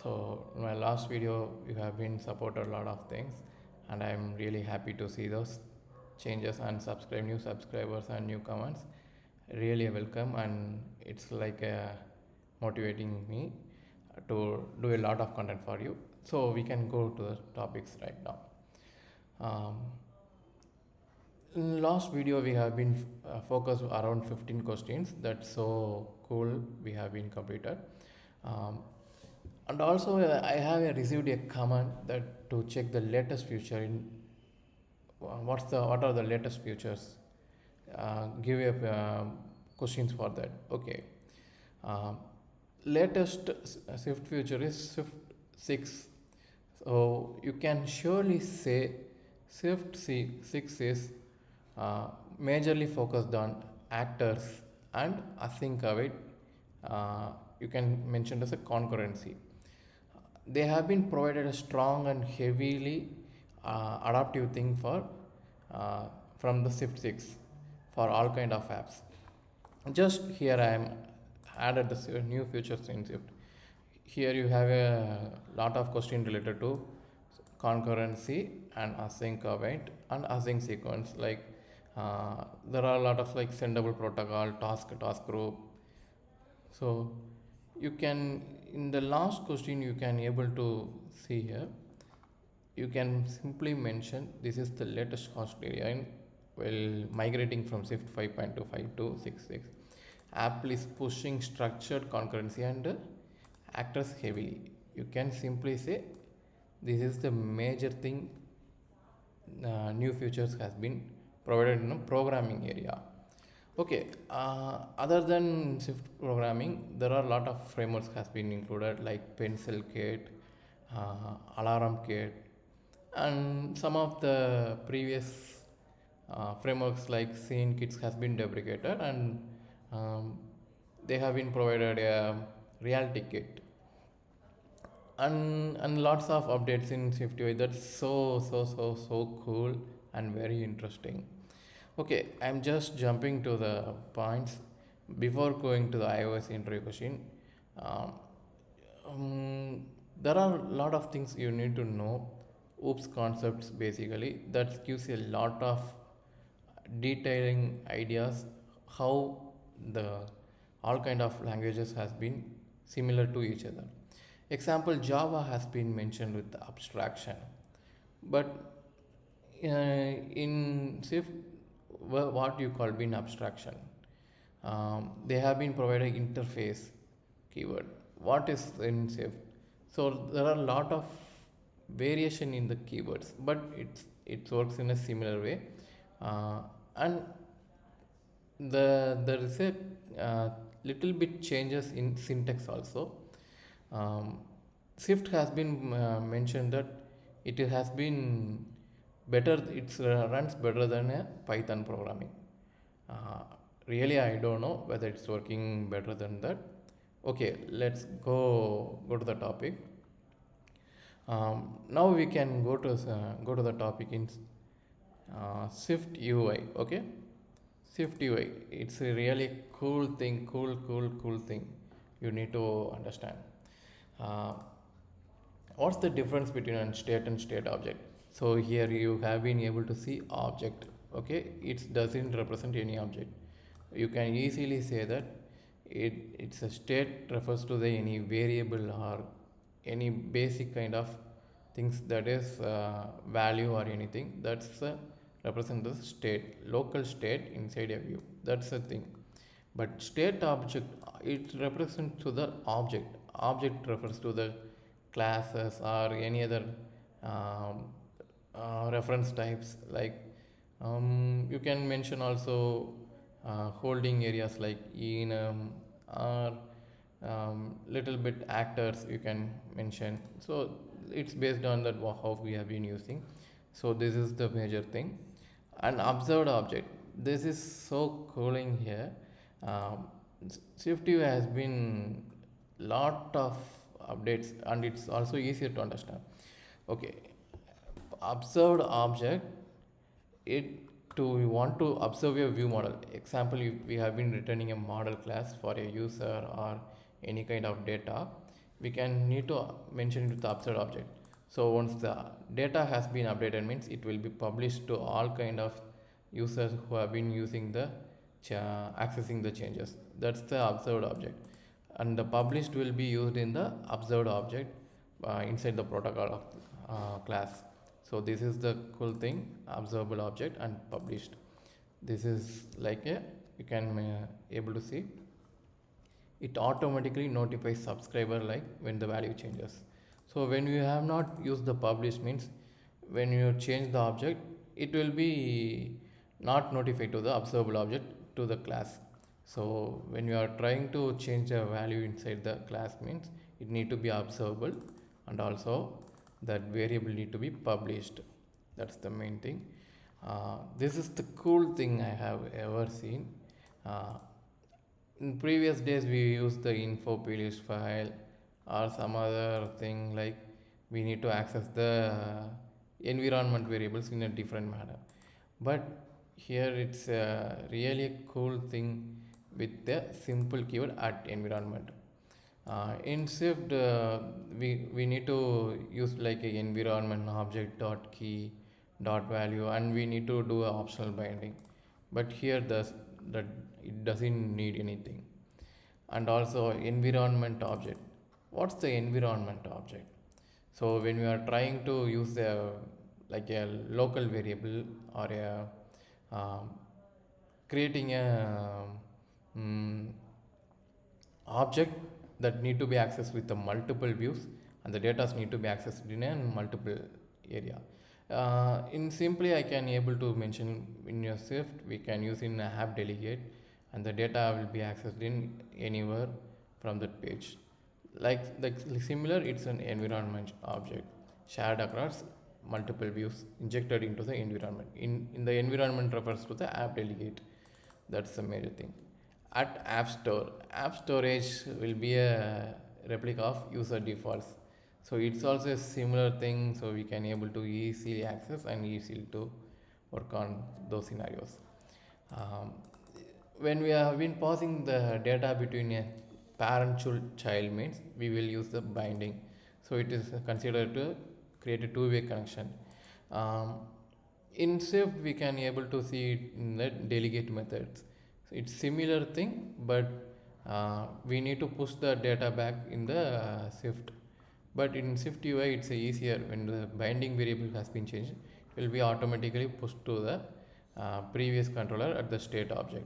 So in my last video, you have been supported a lot of things, and I'm really happy to see those changes and subscribe new subscribers and new comments. Really welcome, and it's like motivating me to do a lot of content for you. So we can go to the topics right now. Um, in last video, we have been focused around 15 questions. That's so cool. We have been completed. Um, and also, I have received a comment that to check the latest feature in what are the latest features. Give a questions for that. Okay. Um, latest Swift feature is Swift 6. So you can surely say Swift 6 is majorly focused on actors and async await. You can mention as a concurrency. They have been provided a strong and heavily adaptive thing for uh, from the Swift 6 for all kind of apps. Just here I am added the new features in Swift. Here you have a lot of question related to concurrency and async await and async sequence. Like there are a lot of like sendable protocol, task group. So you can in the last question you can able to see here. You can simply mention this is the latest cost area in while migrating from Swift 5.25 to 6.6. Apple is pushing structured concurrency and actors heavily. You can simply say this is the major thing. New features has been provided in the programming area. Okay, other than Swift programming, there are a lot of frameworks has been included like Pencil Kit, Alarm Kit, and some of the previous frameworks like Scene Kits has been deprecated, and um, they have been provided a Reality Kit, and lots of updates in SwiftUI. That's so cool and very interesting. Okay, I'm just jumping to the points before going to the iOS intro question. Um, there are a lot of things you need to know. Oops concepts basically that gives you a lot of detailing ideas how the all kind of languages has been similar to each other. Example, Java has been mentioned with the abstraction, but in Swift, what you call been abstraction, they have been providing interface keyword. What is in Swift? So there are a lot of variation in the keywords, but it works in a similar way, and there is a little bit changes in syntax also. Swift has been mentioned that it has been better. It runs better than a Python programming. Uh, Really, I don't know whether it's working better than that. Okay, let's go to the topic. Now we can go to the topic in Swift UI. Okay, Swift UI. It's a really cool thing. Cool thing. You need to understand. Uh, what's the difference between a state and state object? So here you have been able to see object. Okay, it doesn't represent any object. You can easily say that it's a state refers to the any variable or any basic kind of things that is value or anything that's represent the state, local state inside a view. That's the thing. But state object, it represents to the object refers to the classes or any other um, reference types. Like you can mention also holding areas like enum or little bit actors you can mention. So it's based on that how we have been using. So this is the major thing. And observed object, this is so cooling here. um, SwiftUI has been lot of updates and it's also easier to understand. Okay, observed object, it to we want to observe a view model. Example, if we have been returning a model class for a user or any kind of data, we can need to mention it with the observed object. So once the data has been updated means it will be published to all kind of users who have been using the accessing the changes. That's the observed object, and the published will be used in the observed object inside the protocol of class. So this is the cool thing, observable object and published. This is like a, you can able to see it automatically notifies subscriber like when the value changes. So when you have not used the publish means when you change the object, it will be not notified to the observable object to the class. So when you are trying to change a value inside the class means it need to be observable, and also that variable need to be published. That's the main thing. This is the cool thing I have ever seen. uh, in previous days we used the info plist file or some other thing, like we need to access the environment variables in a different manner. But here it's really a cool thing with the simple keyword at environment. In Swift, we need to use like a environment object dot key dot value, and we need to do a optional binding. But here that it doesn't need anything. And also environment object. What's the environment object? So when we are trying to use a like a local variable or a um, creating a um, object that need to be accessed with the multiple views, and the data need to be accessed in a multiple area. In simply I can able to mention in your Swift we can use in app delegate, and the data will be accessed in anywhere from that page. Like similar, it's an environment object shared across multiple views injected into the environment. In the environment refers to the app delegate. That's the major thing. At app store, app storage will be a replica of user defaults. So it's also a similar thing, so we can able to easily access and easily to work on those scenarios. um, when we have been passing the data between a parent child means we will use the binding. So it is considered to create a two-way connection. um, in Swift we can able to see it in the delegate methods. So it's similar thing, but we need to push the data back in the Swift. But in SwiftUI it's easier. When the binding variable has been changed, it will be automatically pushed to the previous controller at the state object.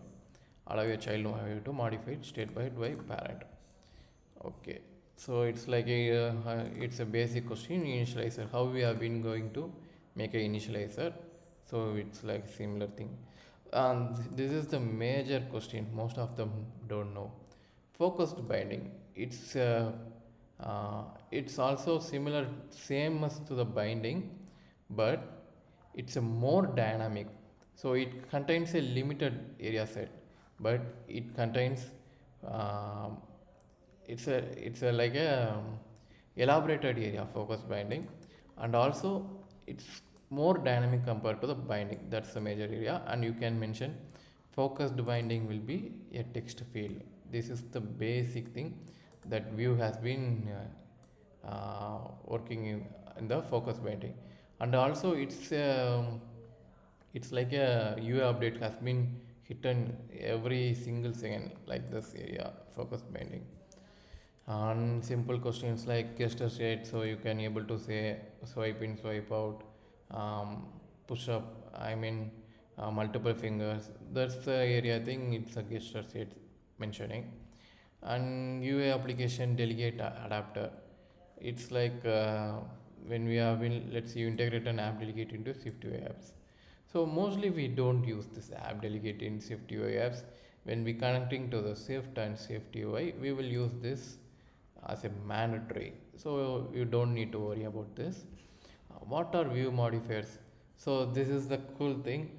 Allow your child to modify state by parent. Okay, so it's like it's a basic question, initializer. How we have been going to make a initializer? So it's like similar thing. And this is the major question most of them don't know. Focused binding. It's also similar, same as to the binding, but it's a more dynamic. So it contains a limited area set, but it contains um, it's a like a elaborated area focus binding, and also it's more dynamic compared to the binding. That's the major area. And you can mention focused binding will be a text field. This is the basic thing that Vue has been working in the focus binding. And also it's like a UI update has been hidden every single second, like this area focus binding. And simple questions like gesture state, so you can able to say swipe in, swipe out, push up, multiple fingers. That's the area thing. It's a gesture state mentioning. And UI application delegate adapter. It's like when we have been, let's say you integrate an app delegate into SwiftUI apps. So mostly we don't use this app delegate in SwiftUI apps. When we connecting to the Swift and SwiftUI, we will use this as a mandatory. So you don't need to worry about this. What are view modifiers? So this is the cool thing.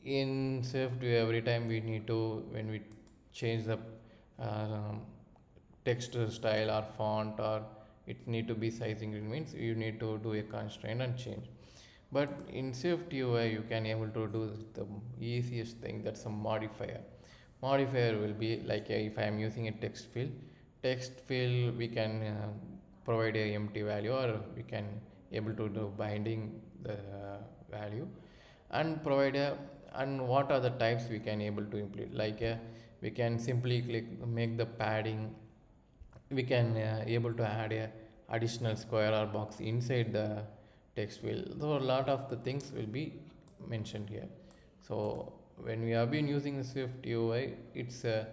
In SwiftUI, every time we need to, when we change the text style or font, or it need to be sizing, it means you need to do a constraint and change. But in SwiftUI you can able to do the easiest thing, that's a modifier. Modifier will be like if I am using a text field, text field we can provide a empty value, or we can able to do binding the value, and provide a, and what are the types we can able to implement, like we can simply click make the padding, we can able to add a additional square or box inside the text field. So a lot of the things will be mentioned here. So when we have been using the Swift UI, it's a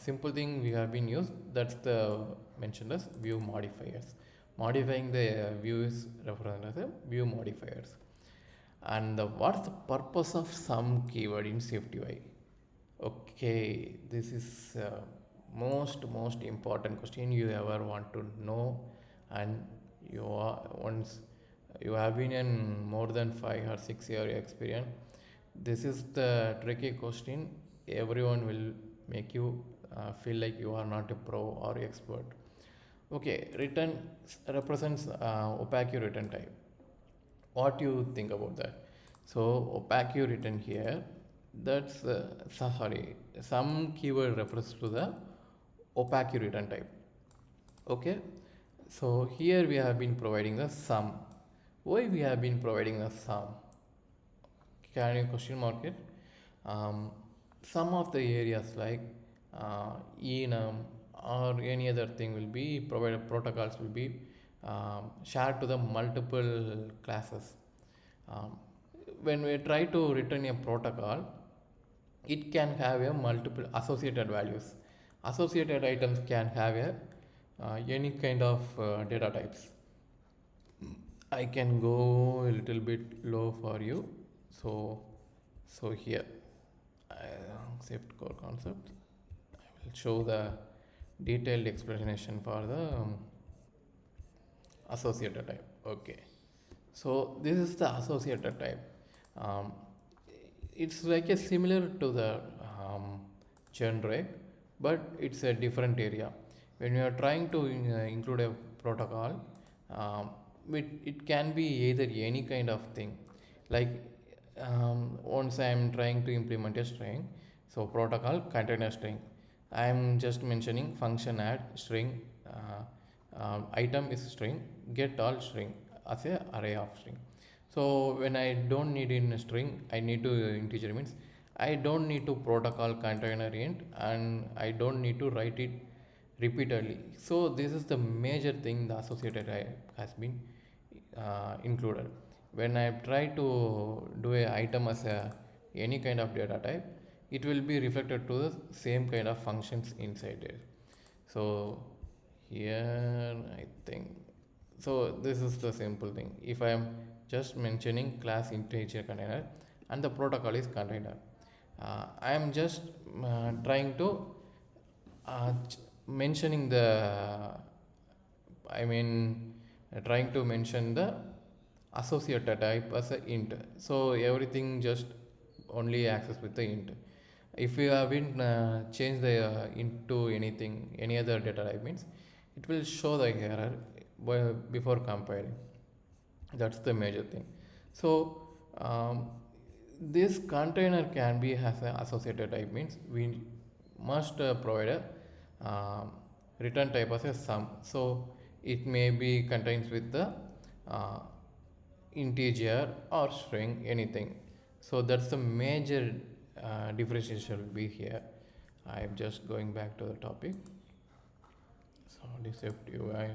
simple thing we have been used, that's the mentioned as view modifiers. Modifying the view is referred as a view modifiers. And what's the purpose of some keyword in Swift UI? Okay, this is most important question you ever want to know, and you are once you have been in more than 5 or 6 year experience. This is the tricky question. Everyone will make you feel like you are not a pro or expert. Okay, return represents opaque return type. What do you think about that? So opaque written here, that's sorry, some keyword refers to the opaque return type. Okay, so here we have been providing the sum. Why we have been providing the sum? Can you question mark it? Some of the areas like enum or any other thing will be provided, protocols will be shared to the multiple classes. um, when we try to return a protocol, it can have a multiple associated values. Associated items can have a any kind of data types. I can go a little bit low for you. So here, Swift core concept, I will show the detailed explanation for the associated type. Okay, so this is the associated type. um, it's like a similar to the generic, but it's a different area. When you are trying to include a protocol, it can be either any kind of thing, like once I am trying to implement a string, so protocol contain a string, I am just mentioning function add string, item is string, get all string as a array of string. So when I don't need in a string, I need to integer, means I don't need to protocol container int, and I don't need to write it repeatedly. So this is the major thing the associated has been included. When I try to do a item as a any kind of data type, it will be reflected to the same kind of functions inside it. So here I think, so this is the simple thing. If I am just mentioning class integer container and the protocol is container, I am just trying to mentioning the, I mean trying to mention the associated type as a int, so everything just only access with the int. If you haven't changed the into anything, any other data type, means it will show the error before compiling. That's the major thing. So this container can be has an associated type, means we must provide a return type as a sum. So it may be contains with the uh, integer or string, anything. So that's the major differentiation will be here. I am just going back to the topic. So this UI,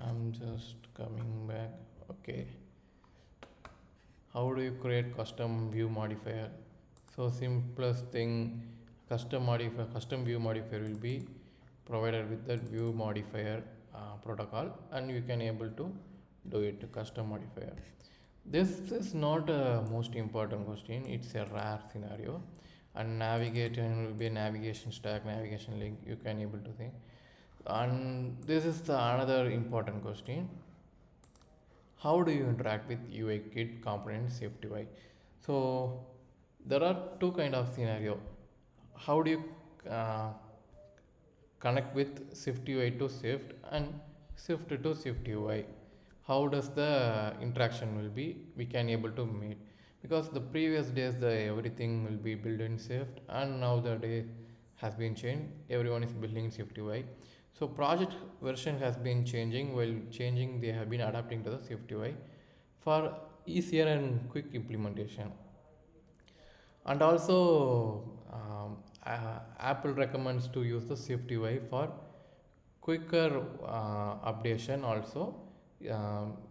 I'm just coming back. Okay, how do you create custom view modifier? So simplest thing, custom view modifier will be provided with the view modifier protocol, and you can able to do it custom modifier. This is not a most important question, it's a rare scenario. And navigation will be navigation stack, navigation link, you can able to think. And this is the another important question: how do you interact with UIKit components SwiftUI? So there are two kind of scenario. How do you connect with SwiftUI to Swift and Swift to SwiftUI? How does the interaction will be? We can able to meet, because the previous days the everything will be built in Swift, and now the day has been changed. Everyone is building in SwiftUI. So project version has been changing. While changing, they have been adapting to the SwiftUI for easier and quick implementation. And also, Apple recommends to use the SwiftUI for quicker updation, also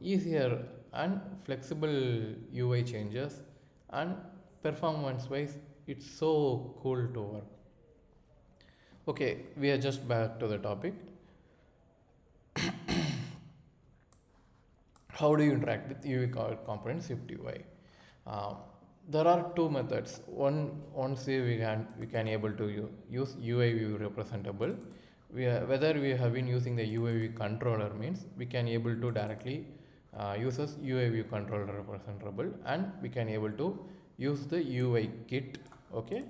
easier and flexible UI changes, and performance wise it's so cool to work. Okay, we are just back to the topic. How do you interact with UI components SwiftUI? Uh, there are two methods. Once we can able to use UI view representable. Whether we have been using the UI view controller means we can able to directly use as UI view controller representable, and we can able to use the UI kit. Okay,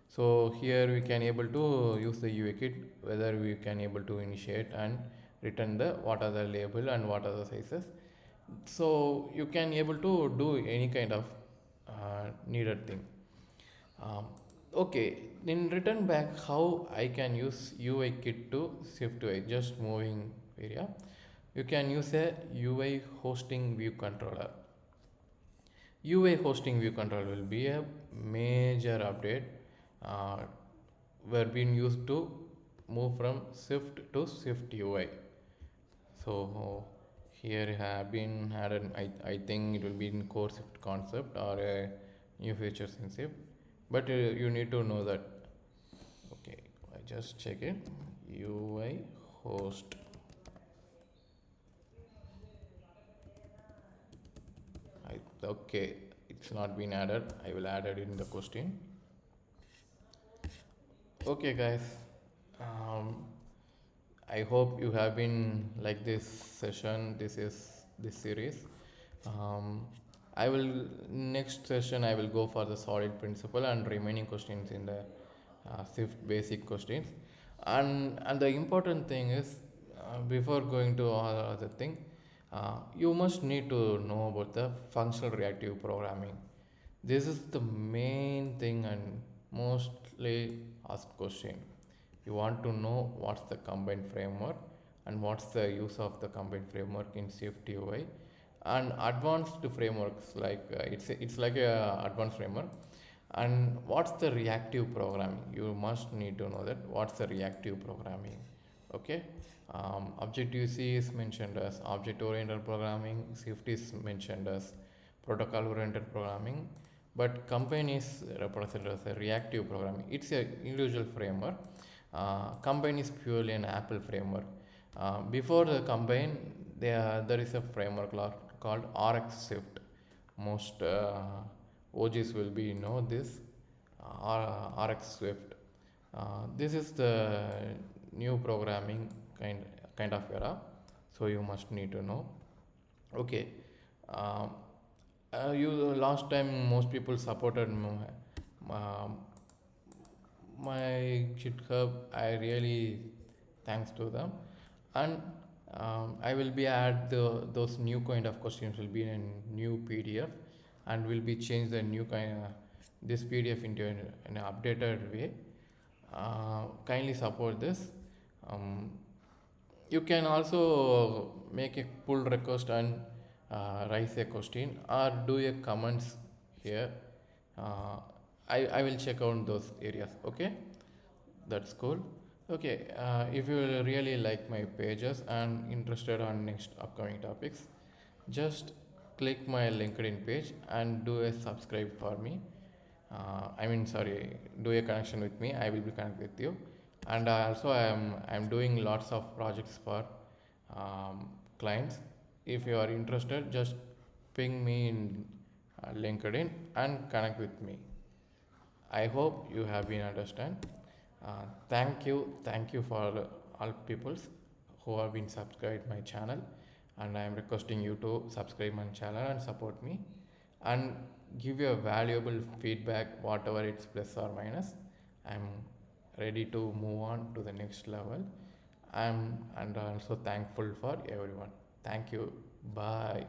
so here we can able to use the UI kit, whether we can able to initiate and return the what are the label and what are the sizes. So you can able to do any kind of needed thing. um, okay, in return back, how I can use UI kit to SwiftUI, just moving area. You can use a UI hosting view controller. UI hosting view controller will be a major update uh, were being used to move from Swift to SwiftUI. So here have been added, I think it will be in core Swift concept or a new features in Swift, but you need to know that. Okay, I just check it. UI host. Okay, it's not been added. I will add it in the question. Okay, guys. Um, I hope you have been like this session. This series. Um, I will next session I will go for the solid principle and remaining questions in the Swift basic questions. And the important thing is before going to all other thing, you must need to know about the functional reactive programming. This is the main thing and mostly asked question. You want to know what's the combined framework and what's the use of the combined framework in SwiftUI, and advanced frameworks like it's like a advanced framework. And what's the reactive programming? You must need to know that what's the reactive programming. Okay, Objective C is mentioned as object oriented programming. Swift is mentioned as protocol oriented programming, but Combine is represented as a reactive programming. It's a individual framework. Combine is purely an Apple framework. Before the Combine, there is a framework called RX Swift. Most OGs will be know this RX Swift. This is the new programming kind of era, so you must need to know. Okay, um, you last time most people supported my GitHub. I really thanks to them, and I will be add those new kind of questions will be in a new PDF, and will be change the new kind this PDF into an updated way. Kindly support this. Um, you can also make a pull request and raise a question or do a comments here. Uh, I will check out those areas. Okay, that's cool. Okay, if you really like my pages and interested on next upcoming topics, just click my LinkedIn page and do a subscribe for me. Sorry, do a connection with me. I will be connect with you. And also I'm doing lots of projects for clients. If you are interested, just ping me in LinkedIn and connect with me. I hope you have been understand. Thank you for all peoples who have been subscribed my channel, and I am requesting you to subscribe my channel and support me, and give your valuable feedback, whatever it's plus or minus. I'm ready to move on to the next level. I'm and also thankful for everyone. Thank you. Bye.